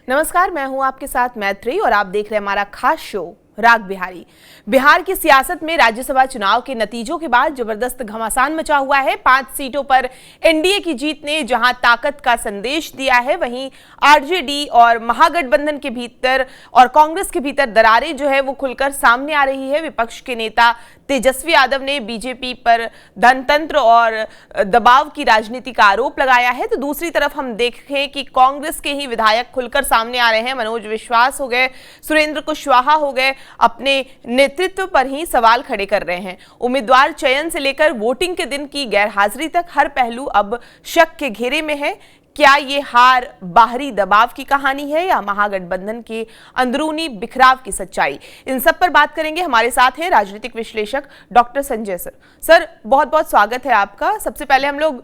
नमस्कार, मैं हूं आपके साथ मैत्री और आप देख रहे हैं हमारा खास शो राग बिहारी। बिहार की सियासत में राज्यसभा चुनाव के नतीजों के बाद जबरदस्त घमासान मचा हुआ है। 5 सीटों पर एनडीए की जीत ने जहां ताकत का संदेश दिया है, वहीं आरजेडी और महागठबंधन के भीतर और कांग्रेस के भीतर दरारें जो है वो खुलकर सामने आ रही है। विपक्ष के नेता तेजस्वी यादव ने बीजेपी पर धनतंत्र और दबाव की राजनीति का आरोप लगाया है, तो दूसरी तरफ हम देखें कि कांग्रेस के ही विधायक खुलकर सामने आ रहे हैं। मनोज विश्वास हो गए, सुरेंद्र कुशवाहा हो गए, अपने नेतृत्व पर ही सवाल खड़े कर रहे हैं। उम्मीदवार चयन से लेकर वोटिंग के दिन की गैरहाजिरी तक हर पहलू अब शक के घेरे में है। क्या ये हार बाहरी दबाव की कहानी है या महागठबंधन के अंदरूनी बिखराव की सच्चाई? इन सब पर बात करेंगे। हमारे साथ हैं राजनीतिक विश्लेषक डॉक्टर संजय सर। सर, बहुत बहुत स्वागत है आपका। सबसे पहले हम लोग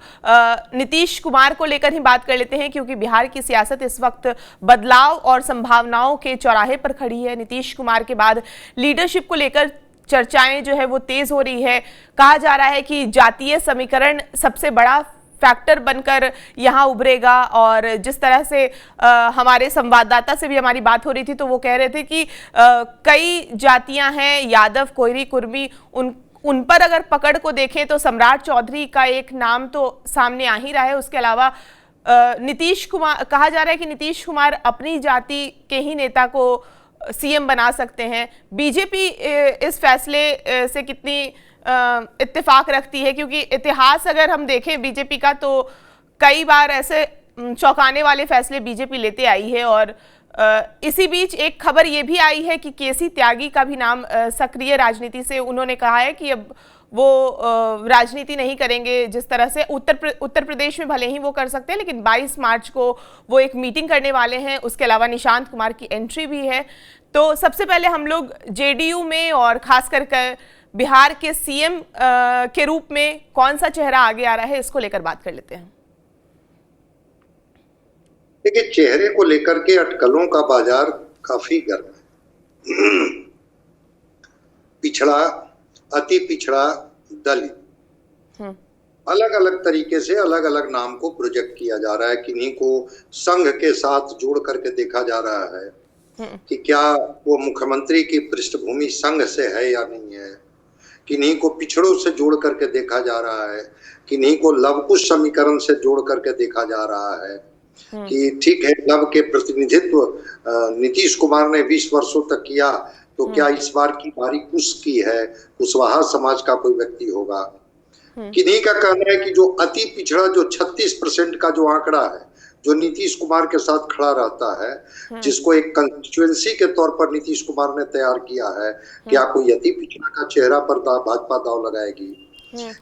नीतीश कुमार को लेकर ही बात कर लेते हैं, क्योंकि बिहार की सियासत इस वक्त बदलाव और संभावनाओं के चौराहे पर खड़ी है। नीतीश कुमार के बाद लीडरशिप को लेकर चर्चाएं जो है वो तेज हो रही है। कहा जा रहा है कि जातीय समीकरण सबसे बड़ा फैक्टर बनकर यहां उभरेगा, और जिस तरह से हमारे संवाददाता से भी हमारी बात हो रही थी तो वो कह रहे थे कि कई जातियां हैं, यादव, कोयरी, कुर्मी, उन पर अगर पकड़ को देखें तो सम्राट चौधरी का एक नाम तो सामने आ ही रहा है। उसके अलावा नीतीश कुमार, कहा जा रहा है कि नीतीश कुमार अपनी जाति के ही नेता को सीएम बना सकते हैं। बीजेपी इस फैसले से कितनी इत्तेफाक रखती है, क्योंकि इतिहास अगर हम देखें बीजेपी का तो कई बार ऐसे चौंकाने वाले फैसले बीजेपी लेते आई है। और इसी बीच एक खबर ये भी आई है कि केसी त्यागी का भी नाम सक्रिय राजनीति से, उन्होंने कहा है कि अब वो राजनीति नहीं करेंगे। जिस तरह से उत्तर प्रदेश में भले ही वो कर सकते हैं, लेकिन 22 मार्च को वो एक मीटिंग करने वाले हैं। उसके अलावा निशांत कुमार की एंट्री भी है। तो सबसे पहले हम लोग जेडीयू में और खास कर बिहार के सीएम के रूप में कौन सा चेहरा आगे आ रहा है, इसको लेकर बात कर लेते हैं। देखिए, चेहरे को लेकर के अटकलों का बाजार काफी गर्म है। पिछड़ा, अति पिछड़ा, दलित, अलग अलग तरीके से अलग अलग नाम को प्रोजेक्ट किया जा रहा है। किन्हीं को संघ के साथ जोड़ करके देखा जा रहा है कि क्या वो मुख्यमंत्री की पृष्ठभूमि संघ से है या नहीं है। किन्हीं को पिछड़ों से जोड़ करके देखा जा रहा है, किन्हीं को लवकुश समीकरण से जोड़ करके देखा जा रहा है कि ठीक है, लव के प्रतिनिधित्व नीतीश कुमार ने 20 वर्षों तक किया, तो क्या इस बार की बारी कुश की है, कुशवाहा समाज का कोई व्यक्ति होगा। किन्हीं का कहना है कि जो अति पिछड़ा, जो 36% का जो आंकड़ा है, जो नीतीश कुमार के साथ खड़ा रहता है, जिसको एक कंस्टिट्यूएंसी के तौर पर नीतीश कुमार ने तैयार किया है, क्या कोई अति पिछड़ा का चेहरा पर भाजपा दांव लगाएगी,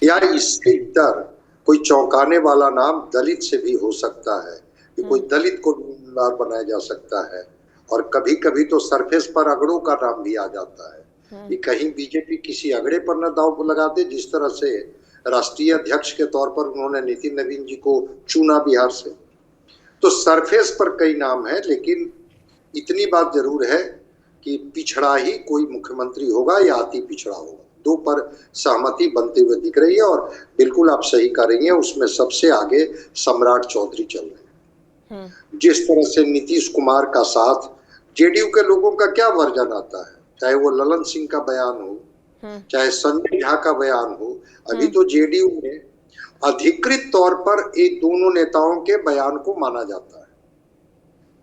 या इससे इतर कोई चौंकाने वाला नाम दलित से भी हो सकता है कि कोई दलित को उम्मीदवार बनाया जा सकता है। और कभी कभी तो सरफेस पर अगड़ों का नाम भी आ जाता है कि कहीं बीजेपी किसी अगड़े पर न दांव लगा दे। जिस तरह से राष्ट्रीय अध्यक्ष के तौर पर उन्होंने नितिन नवीन जी को चुना बिहार से, तो सरफेस पर कई नाम है, लेकिन इतनी बात जरूर है कि पिछड़ा ही कोई मुख्यमंत्री होगा या अति पिछड़ा होगा। दो पर सहमति बनते हुए दिख रही है, और बिल्कुल आप सही कह रही हैं, उसमें सबसे आगे सम्राट चौधरी चल रहे हैं। जिस तरह से नीतीश कुमार का साथ जेडीयू के लोगों का क्या वर्जन आता है, चाहे वो ललन सिंह का बयान हो, चाहे संजय झा का बयान हो। अभी तो जेडीयू में अधिकृत तौर पर एक दोनों नेताओं के बयान को माना जाता है,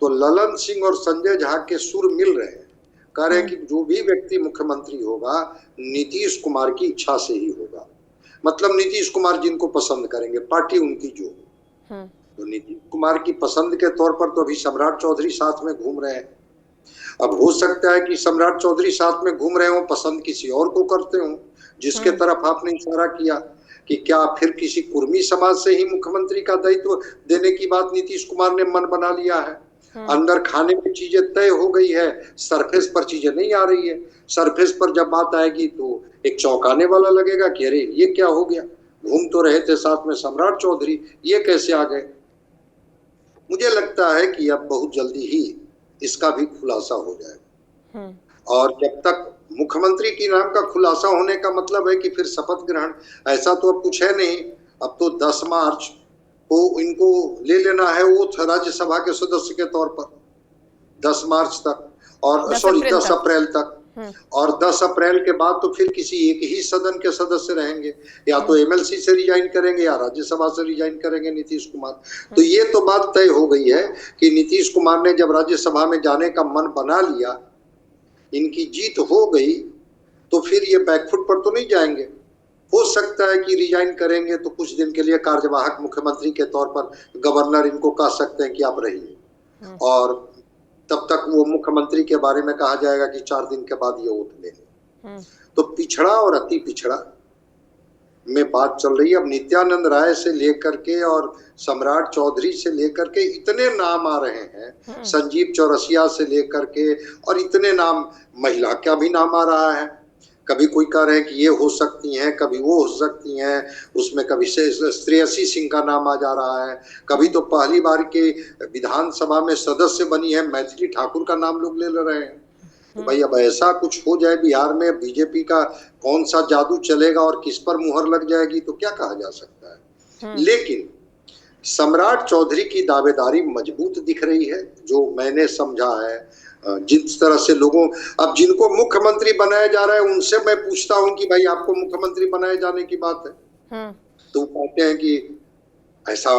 तो ललन सिंह और संजय झा के सुर मिल रहे हैं, कह रहे हैं कि जो भी व्यक्ति मुख्यमंत्री होगा नीतीश कुमार की इच्छा से ही होगा। मतलब नीतीश कुमार जिनको पसंद करेंगे, पार्टी उनकी जो हो। तो नीतीश कुमार की पसंद के तौर पर तो अभी सम्राट चौधरी साथ में घूम रहे हैं। अब हो सकता है कि सम्राट चौधरी साथ में घूम रहे हो, पसंद किसी और को करते हो, जिसके तरफ आपने इशारा किया कि क्या फिर किसी कुर्मी समाज से ही मुख्यमंत्री का दायित्व देने की बात नीतीश कुमार ने मन बना लिया है। अंदर खाने में चीजें तय हो गई है, सरफेस पर चीजें नहीं आ रही है। सरफेस पर जब बात आएगी तो एक चौंकाने वाला लगेगा कि अरे ये क्या हो गया, घूम तो रहे थे साथ में सम्राट चौधरी, ये कैसे आ गए। मुझे लगता है कि अब बहुत जल्दी ही इसका भी खुलासा हो जाएगा, और जब तक मुख्यमंत्री की नाम का खुलासा होने का मतलब है कि फिर शपथ ग्रहण, ऐसा तो अब कुछ है नहीं। अब तो 10 मार्च को इनको ले लेना है वो राज्यसभा के सदस्य के तौर पर। 10 मार्च तक, और 10 अप्रैल तक। और 10 अप्रैल के बाद तो फिर किसी एक ही सदन के सदस्य रहेंगे, या तो एमएलसी से रिजाइन करेंगे या राज्यसभा से रिजाइन करेंगे नीतीश कुमार। तो ये तो बात तय हो गई है कि नीतीश कुमार ने जब राज्यसभा में जाने का मन बना लिया, इनकी जीत हो गई, तो फिर ये बैकफुट पर तो नहीं जाएंगे। हो सकता है कि रिजाइन करेंगे तो कुछ दिन के लिए कार्यवाहक मुख्यमंत्री के तौर पर गवर्नर इनको कह सकते हैं कि आप रहिए, और तब तक वो मुख्यमंत्री के बारे में कहा जाएगा कि 4 दिन के बाद ये उठ लेंगे। तो पिछड़ा और अति पिछड़ा में बात चल रही है। अब नित्यानंद राय से लेकर के और सम्राट चौधरी से लेकर के इतने नाम आ रहे हैं, संजीव चौरसिया से लेकर के, और इतने नाम, महिला का भी नाम आ रहा है। कभी कोई कह रहे हैं कि ये हो सकती हैं, कभी वो हो सकती हैं, उसमें कभी श्रेयसी सिंह का नाम आ जा रहा है, कभी तो पहली बार के विधानसभा में सदस्य बनी है मैथिली ठाकुर का नाम लोग ले रहे हैं। तो भाई अब ऐसा कुछ हो जाए बिहार में, बीजेपी का कौन सा जादू चलेगा और किस पर मुहर लग जाएगी तो क्या कहा जा सकता है। लेकिन सम्राट चौधरी की दावेदारी मजबूत दिख रही है, जो मैंने समझा है। जिस तरह से लोगों, अब जिनको मुख्यमंत्री बनाया जा रहा है उनसे मैं पूछता हूं कि भाई आपको मुख्यमंत्री बनाए जाने की बात है, तो कहते हैं कि ऐसा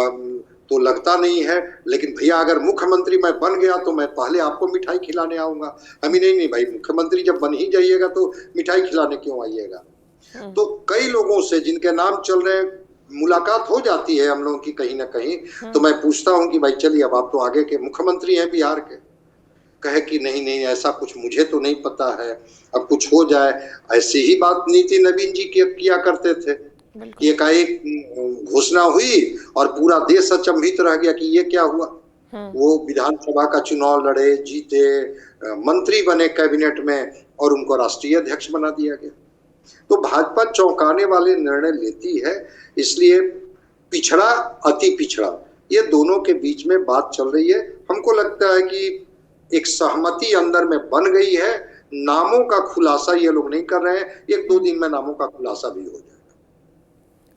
तो लगता नहीं है, लेकिन भैया अगर मुख्यमंत्री मैं बन गया तो मैं पहले आपको मिठाई खिलाने आऊंगा। हमें नहीं भाई, मुख्यमंत्री जब बन ही जाइएगा तो मिठाई खिलाने क्यों आइएगा। तो कई लोगों से जिनके नाम चल रहे हैं मुलाकात हो जाती है हम लोगों की कहीं ना कहीं, तो मैं पूछता हूं कि भाई चलिए अब आप तो आगे के मुख्यमंत्री हैं बिहार के। कहे कि नहीं नहीं ऐसा कुछ मुझे तो नहीं पता है, अब कुछ हो जाए। ऐसी ही बात नीति नवीन जी किया करते थे। एकाएक घोषणा हुई और पूरा देश अचंभित रह गया कि ये क्या हुआ। वो विधानसभा का चुनाव लड़े, जीते, मंत्री बने कैबिनेट में, और उनको राष्ट्रीय अध्यक्ष बना दिया गया। तो भाजपा चौंकाने वाले निर्णय लेती है, इसलिए पिछड़ा अति पिछड़ा ये दोनों के बीच में बात चल रही है। हमको लगता है कि एक सहमति अंदर में बन गई है। नामों का खुलासा ये लोग नहीं कर रहे हैं, 1-2 दिन में नामों का खुलासा भी हो जाएगा।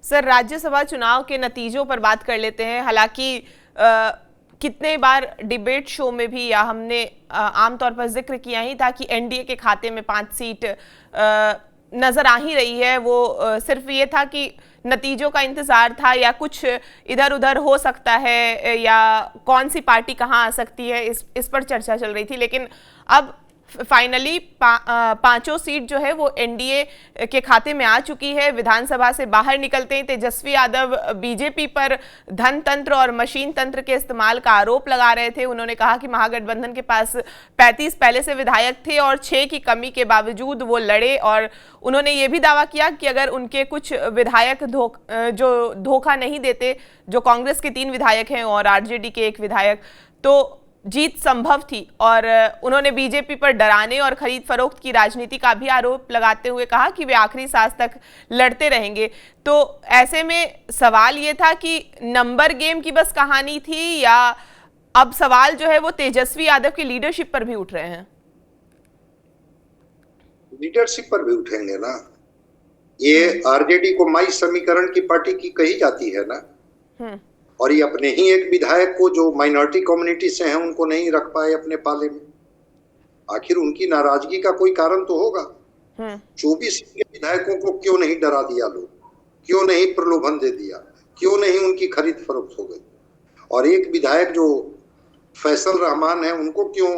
सर, राज्यसभा चुनाव के नतीजों पर बात कर लेते हैं। हालांकि कितने बार डिबेट शो में भी या हमने आमतौर पर जिक्र किया ही था कि एनडीए के खाते में 5 सीट नजर आ ही रही है। वो सिर्फ ये था कि नतीजों का इंतजार था या कुछ इधर उधर हो सकता है या कौन सी पार्टी कहां आ सकती है, इस पर चर्चा चल रही थी। लेकिन अब फाइनली 5 सीट जो है वो एनडीए के खाते में आ चुकी है। विधानसभा से बाहर निकलते ही तेजस्वी यादव बीजेपी पर धन तंत्र और मशीन तंत्र के इस्तेमाल का आरोप लगा रहे थे। उन्होंने कहा कि महागठबंधन के पास 35 पहले से विधायक थे और 6 की कमी के बावजूद वो लड़े, और उन्होंने ये भी दावा किया कि अगर उनके कुछ विधायक जो धोखा नहीं देते, जो कांग्रेस के 3 विधायक हैं और आरजेडी के 1 विधायक, तो जीत संभव थी। और उन्होंने बीजेपी पर डराने और खरीद फरोख्त की राजनीति का भी आरोप लगाते हुए कहा कि वे आखिरी सांस तक लड़ते रहेंगे। तो ऐसे में सवाल ये था कि नंबर गेम की बस कहानी थी, या अब सवाल जो है वो तेजस्वी यादव की लीडरशिप पर भी उठ रहे हैं? लीडरशिप पर भी उठेंगे ना। ये आरजेडी को माई समीकरण की पार्टी की कही जाती है ना, और ये अपने ही एक विधायक को जो माइनॉरिटी कम्युनिटी से हैं उनको नहीं रख पाए अपने पाले में। आखिर उनकी नाराजगी का कोई कारण तो होगा। 24 विधायकों को क्यों नहीं डरा दिया लोग, क्यों नहीं प्रलोभन दे दिया, क्यों नहीं उनकी खरीद फरोख्त हो गई। और एक विधायक जो फैसल रहमान है उनको क्यों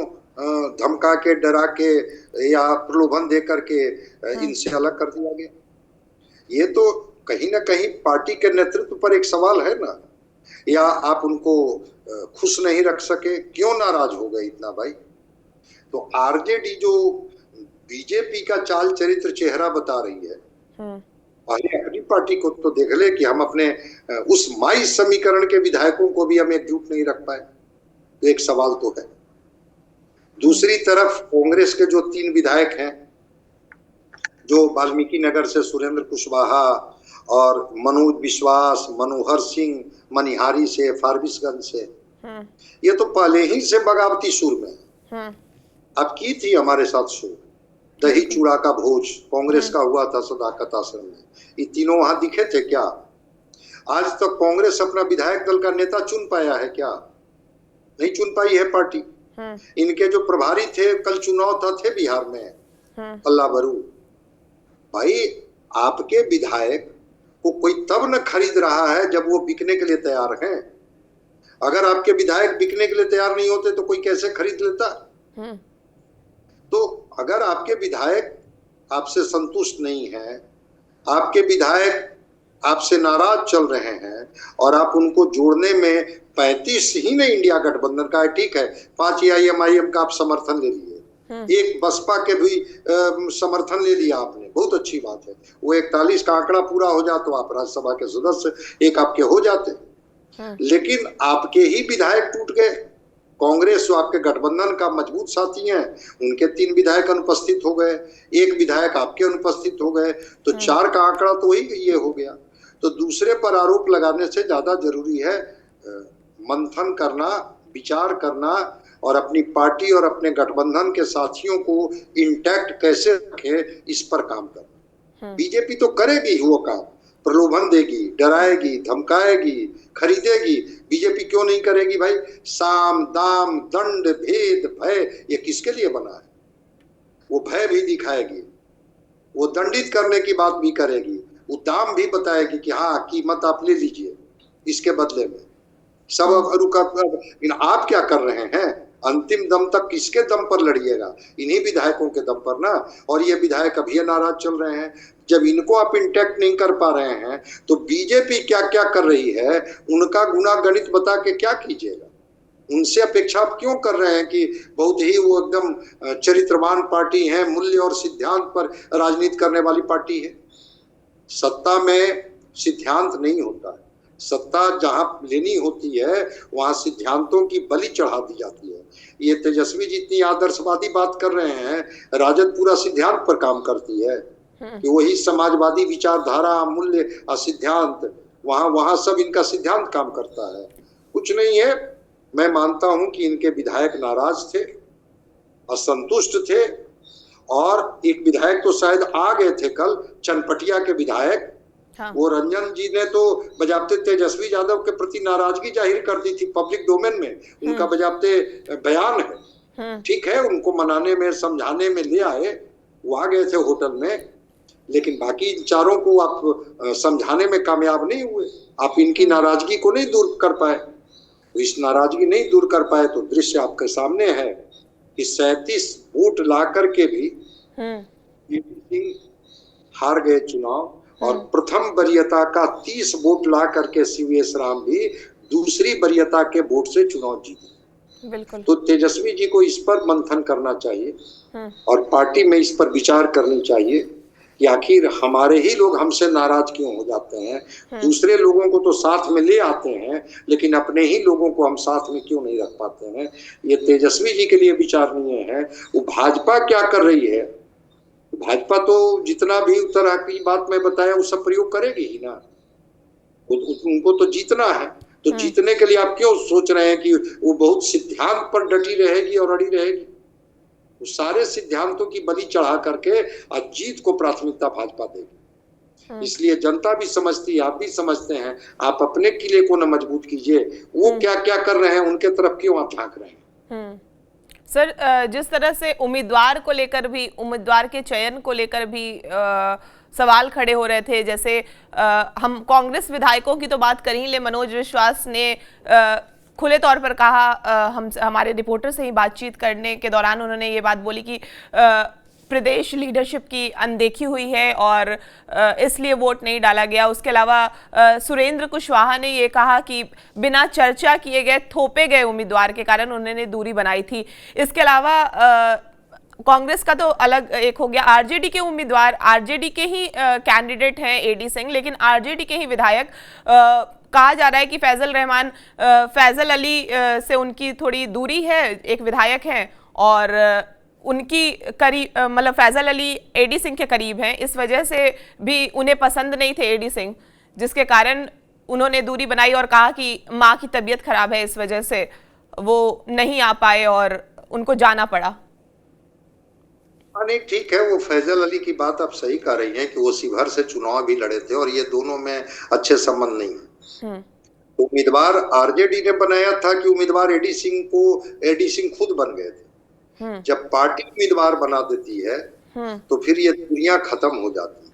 धमका के, डरा के या प्रलोभन दे करके इनसे अलग कर दिया गया। ये तो कहीं ना कहीं पार्टी के नेतृत्व पर एक सवाल है ना, या आप उनको खुश नहीं रख सके, क्यों नाराज हो गए इतना भाई। तो आरजेडी जो बीजेपी का चाल चरित्र चेहरा बता रही है, पहले अपनी पार्टी को तो देख ले कि हम अपने उस माई समीकरण के विधायकों को भी हम एकजुट नहीं रख पाए, तो एक सवाल तो है। दूसरी तरफ कांग्रेस के जो 3 विधायक हैं, जो वाल्मीकि नगर से सुरेंद्र कुशवाहा और मनोज विश्वास, मनोहर सिंह मनिहारी से, फारबिसगंज से, ये तो पहले ही से बगावती सुर में। अब की थी हमारे साथ सुर, दही चूड़ा का भोज कांग्रेस का हुआ था सदाकत आश्रम में, ये तीनों वहां दिखे थे क्या? आज तक कांग्रेस अपना विधायक दल का नेता चुन पाया है क्या? नहीं चुन पाई है पार्टी। इनके जो प्रभारी थे, कल चुनाव थे बिहार में, अल्लाह बरू भाई, आपके विधायक को कोई तब न खरीद रहा है जब वो बिकने के लिए तैयार हैं। अगर आपके विधायक बिकने के लिए तैयार नहीं होते तो कोई कैसे खरीद लेता? तो अगर आपके विधायक आपसे संतुष्ट नहीं है, आपके विधायक आपसे नाराज चल रहे हैं और आप उनको जोड़ने में 35 ही नहीं इंडिया गठबंधन का है, ठीक है, 5 AIMIM का आप समर्थन ले लिए, एक बसपा के भी समर्थन ले लिया आपने, बहुत अच्छी बात है। वो 41 का आंकड़ा पूरा हो जाए तो आप राज्यसभा के सदस्य एक आपके हो जाते, लेकिन आपके ही विधायक टूट गए। कांग्रेस जो आपके गठबंधन का मजबूत साथी है, उनके 3 विधायक अनुपस्थित हो गए, एक विधायक आपके अनुपस्थित हो गए, तो 4 का आंकड़ा तो ही ये हो गया। तो दूसरे पर आरोप लगाने से ज्यादा जरूरी है मंथन करना, विचार करना और अपनी पार्टी और अपने गठबंधन के साथियों को इंटैक्ट कैसे रखे, इस पर काम करना। बीजेपी तो करेगी वो काम, प्रलोभन देगी, डराएगी, धमकाएगी, खरीदेगी। बीजेपी क्यों नहीं करेगी भाई? साम दाम दंड भेद भय, ये किसके लिए बना है? वो भय भी दिखाएगी, वो दंडित करने की बात भी करेगी, वो दाम भी बताएगी कि हाँ कीमत आप ले लीजिए इसके बदले में सब। लेकिन आप क्या कर रहे हैं? अंतिम दम तक किसके दम पर लड़िएगा? इन्हीं विधायकों के दम पर ना। और ये विधायक अभी नाराज चल रहे हैं। जब इनको आप इंटैक्ट नहीं कर पा रहे हैं तो बीजेपी क्या क्या कर रही है उनका गुना गणित बता के क्या कीजिएगा? उनसे अपेक्षा आप क्यों कर रहे हैं कि बहुत ही वो एकदम चरित्रवान पार्टी है, मूल्य और सिद्धांत पर राजनीति करने वाली पार्टी है? सत्ता में सिद्धांत नहीं होता है। सत्ता जहां लेनी होती है वहां सिद्धांतों की बलि चढ़ा दी जाती है। ये तेजस्वी जितनी आदर्शवादी बात कर रहे हैं, राजद पूरा सिद्धांत पर काम करती है कि वही समाजवादी विचारधारा, मूल्य और सिद्धांत, वहां सब इनका सिद्धांत काम करता है, कुछ नहीं है। मैं मानता हूं कि इनके विधायक नाराज थे, असंतुष्ट थे, और एक विधायक तो शायद आ गए थे कल, चनपटिया के विधायक। हाँ। वो रंजन जी ने तो बजाते तेजस्वी यादव के प्रति नाराजगी जाहिर कर दी थी पब्लिक डोमेन में, उनका बजाते बयान है, ठीक है, उनको मनाने में समझाने में ले आए, वो आ गए थे होटल में, लेकिन बाकी चारों को आप समझाने में कामयाब नहीं हुए। आप इनकी नाराजगी को नहीं दूर कर पाए, तो इस नाराजगी नहीं दूर कर पाए तो दृश्य आपके सामने है कि 37 वोट ला करके भी सिंह हार गए चुनाव, और प्रथम वरीयता का 30 वोट ला करके CVS राम भी दूसरी वरीयता के वोट से चुनाव जीते। बिल्कुल। तो तेजस्वी जी को इस पर मंथन करना चाहिए और पार्टी में इस पर विचार करनी चाहिए कि आखिर हमारे ही लोग हमसे नाराज क्यों हो जाते हैं। दूसरे लोगों को तो साथ में ले आते हैं, लेकिन अपने ही लोगों को हम साथ में क्यों नहीं रख पाते हैं? ये तेजस्वी जी के लिए विचारणीय है। वो भाजपा क्या कर रही है? भाजपा तो जितना भी तरह की बात मैं बताया वो सब प्रयोग करेगी ही ना। उनको तो जीतना है, तो जीतने के लिए आप क्यों सोच रहे हैं कि वो बहुत सिद्धांत पर डटी रहेगी और अड़ी रहेगी? वो सारे सिद्धांतों की बलि चढ़ा करके आज जीत को प्राथमिकता भाजपा देगी। इसलिए जनता भी समझती है, आप भी समझते हैं। आप अपने किले को न मजबूत कीजिए, वो क्या क्या कर रहे हैं उनके तरफ क्यों आप झांक रहे हैं? सर, जिस तरह से उम्मीदवार को लेकर भी, उम्मीदवार के चयन को लेकर भी सवाल खड़े हो रहे थे, जैसे हम कांग्रेस विधायकों की तो बात कर ही ले, मनोज विश्वास ने खुले तौर पर कहा, हमारे रिपोर्टर से ही बातचीत करने के दौरान उन्होंने ये बात बोली कि प्रदेश लीडरशिप की अनदेखी हुई है और इसलिए वोट नहीं डाला गया। उसके अलावा सुरेंद्र कुशवाहा ने ये कहा कि बिना चर्चा किए गए थोपे गए उम्मीदवार के कारण उन्होंने दूरी बनाई थी। इसके अलावा कांग्रेस का तो अलग एक हो गया, आरजेडी के उम्मीदवार, आरजेडी के ही कैंडिडेट हैं AD सिंह, लेकिन आरजेडी के ही विधायक, कहा जा रहा है कि फैजल अली से उनकी थोड़ी दूरी है, एक विधायक हैं और उनकी करीब, मतलब फैजल अली AD सिंह के करीब हैं, इस वजह से भी उन्हें पसंद नहीं थे AD सिंह, जिसके कारण उन्होंने दूरी बनाई और कहा कि माँ की तबीयत खराब है, इस वजह से वो नहीं आ पाए और उनको जाना पड़ा। नहीं, ठीक है, वो फैजल अली की बात आप सही कह रही हैं कि वो शिवहर से चुनाव भी लड़े थे और ये दोनों में अच्छे संबंध नहीं है। उम्मीदवार आरजेडी ने बनाया था कि उम्मीदवार एडी सिंह खुद बन गए थे? जब पार्टी उम्मीदवार बना देती है तो फिर ये दुनिया खत्म हो जाती है।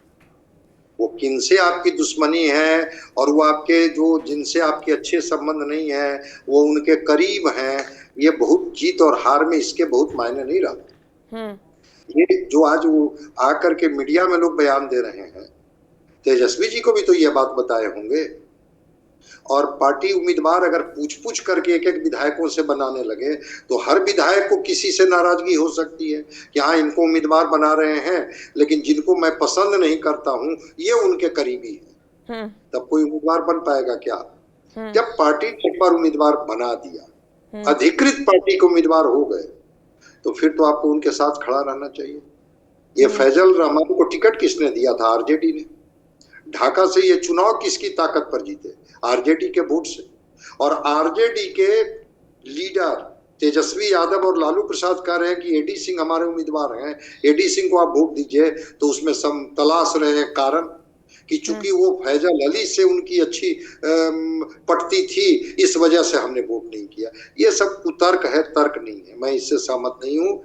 वो किनसे आपकी दुश्मनी है और वो आपके जो जिनसे आपके अच्छे संबंध नहीं है वो उनके करीब हैं, ये बहुत जीत और हार में इसके बहुत मायने नहीं रखते। ये जो आज वो आकर के मीडिया में लोग बयान दे रहे हैं, तेजस्वी जी को भी तो ये बात बताए होंगे। और पार्टी उम्मीदवार अगर पूछ करके एक विधायकों से बनाने लगे तो हर विधायक को किसी से नाराजगी हो सकती है कि हाँ इनको उम्मीदवार बना रहे हैं, लेकिन जिनको मैं पसंद नहीं करता हूं ये उनके करीबी है, तब कोई उम्मीदवार बन पाएगा क्या? जब पार्टी ने एक बार उम्मीदवार बना दिया, अधिकृत पार्टी के उम्मीदवार हो गए, तो फिर तो आपको उनके साथ खड़ा रहना चाहिए। ये फैजल रहमान को टिकट किसने दिया था? आरजेडी ने। ढाका से ये चुनाव किसकी ताकत पर जीते? आरजेडी के वोट से। और आरजेडी के लीडर तेजस्वी यादव और लालू प्रसाद कह रहे हैं कि एडी सिंह हमारे उम्मीदवार हैं, एडी सिंह को आप वोट दीजिए, तो उसमें सब तलाश रहे हैं कारण कि चूंकि वो फैजल अली से उनकी अच्छी पटती थी, इस वजह से हमने वोट नहीं किया। ये सब कुतर्क है, तर्क नहीं है, मैं इससे सहमत नहीं हूं।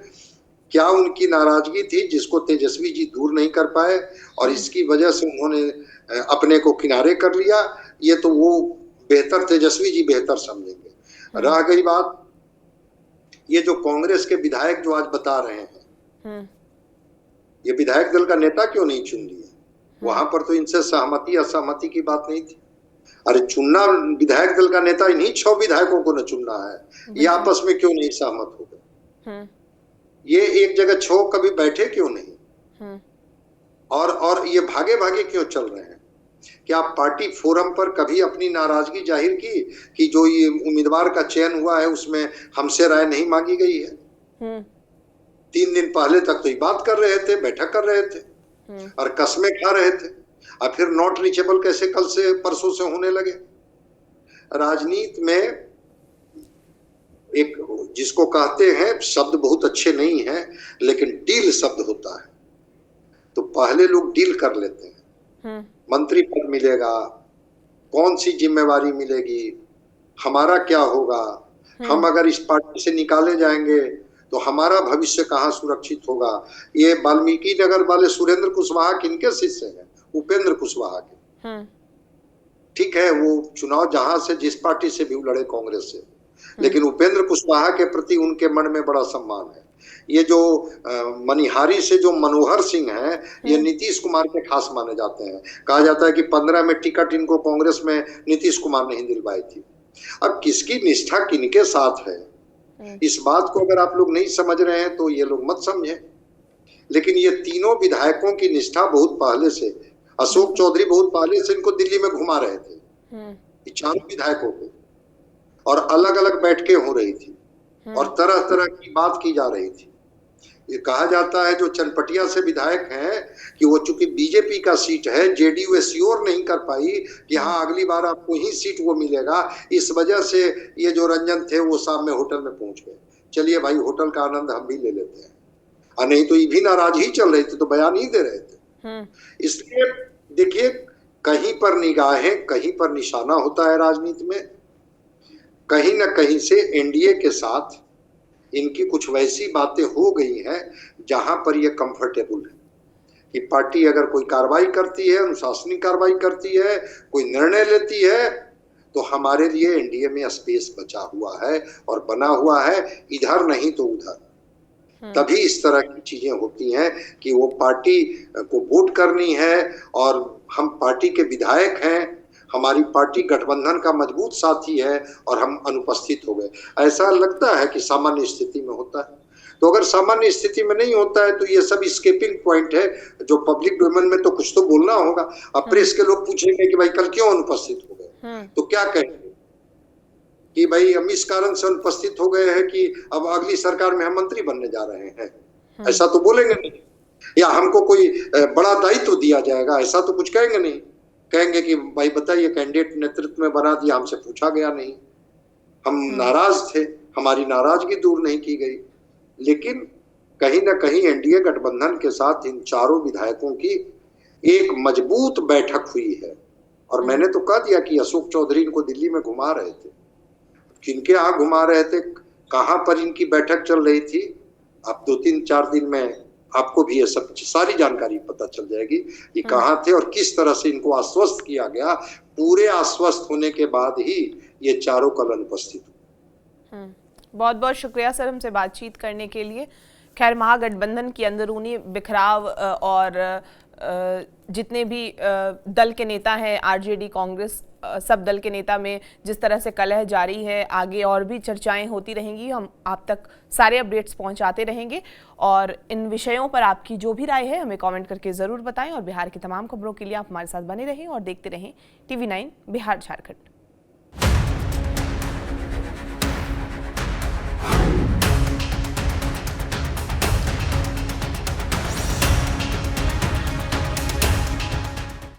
क्या उनकी नाराजगी थी जिसको तेजस्वी जी दूर नहीं कर पाए और इसकी वजह से उन्होंने अपने को किनारे कर लिया, ये तो वो बेहतर तेजस्वी जी बेहतर समझेंगे। रह गई बात ये जो कांग्रेस के विधायक जो आज बता रहे हैं, ये विधायक दल का नेता क्यों नहीं चुन लिए? वहां पर तो इनसे सहमति असहमति की बात नहीं थी। अरे चुनना विधायक दल का नेता इन्हीं 6 विधायकों को न चुनना है, ये आपस में क्यों नहीं सहमत हो गए? ये एक जगह 6 कभी बैठे क्यों नहीं? और ये भागे भागे क्यों चल रहे हैं? क्या पार्टी फोरम पर कभी अपनी नाराजगी जाहिर की कि जो ये उम्मीदवार का चयन हुआ है उसमें हमसे राय नहीं मांगी गई है? 3 दिन पहले तक तो ये बात कर रहे थे, बैठक कर रहे थे और कस्में खा रहे थे, और फिर नॉट रीचेबल कैसे कल से परसों से होने लगे? राजनीति में एक जिसको कहते हैं, शब्द बहुत अच्छे नहीं है लेकिन डील शब्द होता है, तो पहले लोग डील कर लेते हैं। मंत्री पद मिलेगा, कौन सी जिम्मेवारी मिलेगी, हमारा क्या होगा, हम अगर इस पार्टी से निकाले जाएंगे तो हमारा भविष्य कहाँ सुरक्षित होगा? ये वाल्मीकि नगर वाले सुरेंद्र कुशवाहा किनके शिष्य हैं? उपेंद्र कुशवाहा के। ठीक है, वो चुनाव जहां से जिस पार्टी से भी लड़े, कांग्रेस से, लेकिन उपेंद्र कुशवाहा के प्रति उनके मन में बड़ा सम्मान है। ये जो मनिहारी से जो मनोहर सिंह हैं, ये नीतीश कुमार के खास माने जाते हैं। कहा जाता है कि 15 में टिकट इनको कांग्रेस में नीतीश कुमार ने ही दिलवाई थी। अब किसकी निष्ठा किनके साथ है, इस बात को अगर आप लोग नहीं समझ रहे हैं तो ये लोग मत समझें। लेकिन ये तीनों विधायकों की निष्ठा बहुत पहले से, अशोक चौधरी बहुत पहले से इनको दिल्ली में घुमा रहे थे, ये 4 विधायकों को, और अलग अलग बैठकें हो रही थी और तरह तरह की बात की जा रही थी। ये कहा जाता है जो चनपटिया से विधायक हैं कि वो चूंकि बीजेपी का सीट है, जेडीयू एश्योर नहीं कर पाई कि हाँ अगली बार आपको ही सीट वो मिलेगा, इस वजह से ये जो रंजन थे वो शाम में होटल में पहुंच गए। चलिए भाई, होटल का आनंद हम भी ले लेते हैं, और नहीं तो ये भी नाराज ही चल रहे थे, तो बयान ही दे रहे थे। इसलिए देखिए, कहीं पर निगाहें कहीं पर निशाना होता है राजनीति में। कहीं ना कहीं से एनडीए के साथ इनकी कुछ वैसी बातें हो गई हैं जहां पर ये कंफर्टेबल है कि पार्टी अगर कोई कार्रवाई करती है, अनुशासनिक कार्रवाई करती है, कोई निर्णय लेती है, तो हमारे लिए एनडीए में स्पेस बचा हुआ है और बना हुआ है, इधर नहीं तो उधर। तभी इस तरह की चीजें होती हैं कि वो पार्टी को वोट करनी है और हम पार्टी के विधायक हैं, हमारी पार्टी गठबंधन का मजबूत साथी है और हम अनुपस्थित हो गए। ऐसा लगता है कि सामान्य स्थिति में होता है, तो अगर सामान्य स्थिति में नहीं होता है तो ये सब स्केपिंग पॉइंट है जो पब्लिक डोमेन में तो कुछ तो बोलना होगा। अब प्रेस के लोग पूछेंगे कि भाई कल क्यों अनुपस्थित हो गए, तो क्या कहेंगे कि भाई हम इस कारण से अनुपस्थित हो गए हैं कि अब अगली सरकार में हम मंत्री बनने जा रहे हैं, ऐसा तो बोलेंगे नहीं। या हमको कोई बड़ा दायित्व दिया जाएगा, ऐसा तो कुछ कहेंगे नहीं। कहेंगे कि भाई बताइए, कैंडिडेट नेतृत्व में बना दिया, हमसे पूछा गया नहीं, हम नाराज थे, हमारी नाराजगी दूर नहीं की गई। लेकिन कहीं ना कहीं एनडीए गठबंधन के साथ इन 4 विधायकों की एक मजबूत बैठक हुई है और मैंने तो कह दिया कि अशोक चौधरी इनको दिल्ली में घुमा रहे थे, किनके यहाँ घुमा रहे थे, कहाँ पर इनकी बैठक चल रही थी। अब 2-3-4 दिन में आपको भी ये सब सारी जानकारी पता चल जाएगी कि कहाँ थे और किस तरह से इनको आश्वस्त किया गया। पूरे आश्वस्त होने के बाद ही ये चारों कल अनुपस्थित हुए। बहुत बहुत शुक्रिया सर हमसे बातचीत करने के लिए। खैर, महागठबंधन की अंदरूनी बिखराव और जितने भी दल के नेता हैं, आरजेडी, कांग्रेस, सब दल के नेता में जिस तरह से कलह जारी है, आगे और भी चर्चाएं होती रहेंगी। हम आप तक सारे अपडेट्स पहुंचाते रहेंगे और इन विषयों पर आपकी जो भी राय है हमें कमेंट करके ज़रूर बताएं। और बिहार की तमाम खबरों के लिए आप हमारे साथ बने रहें और देखते रहें TV9 बिहार झारखंड।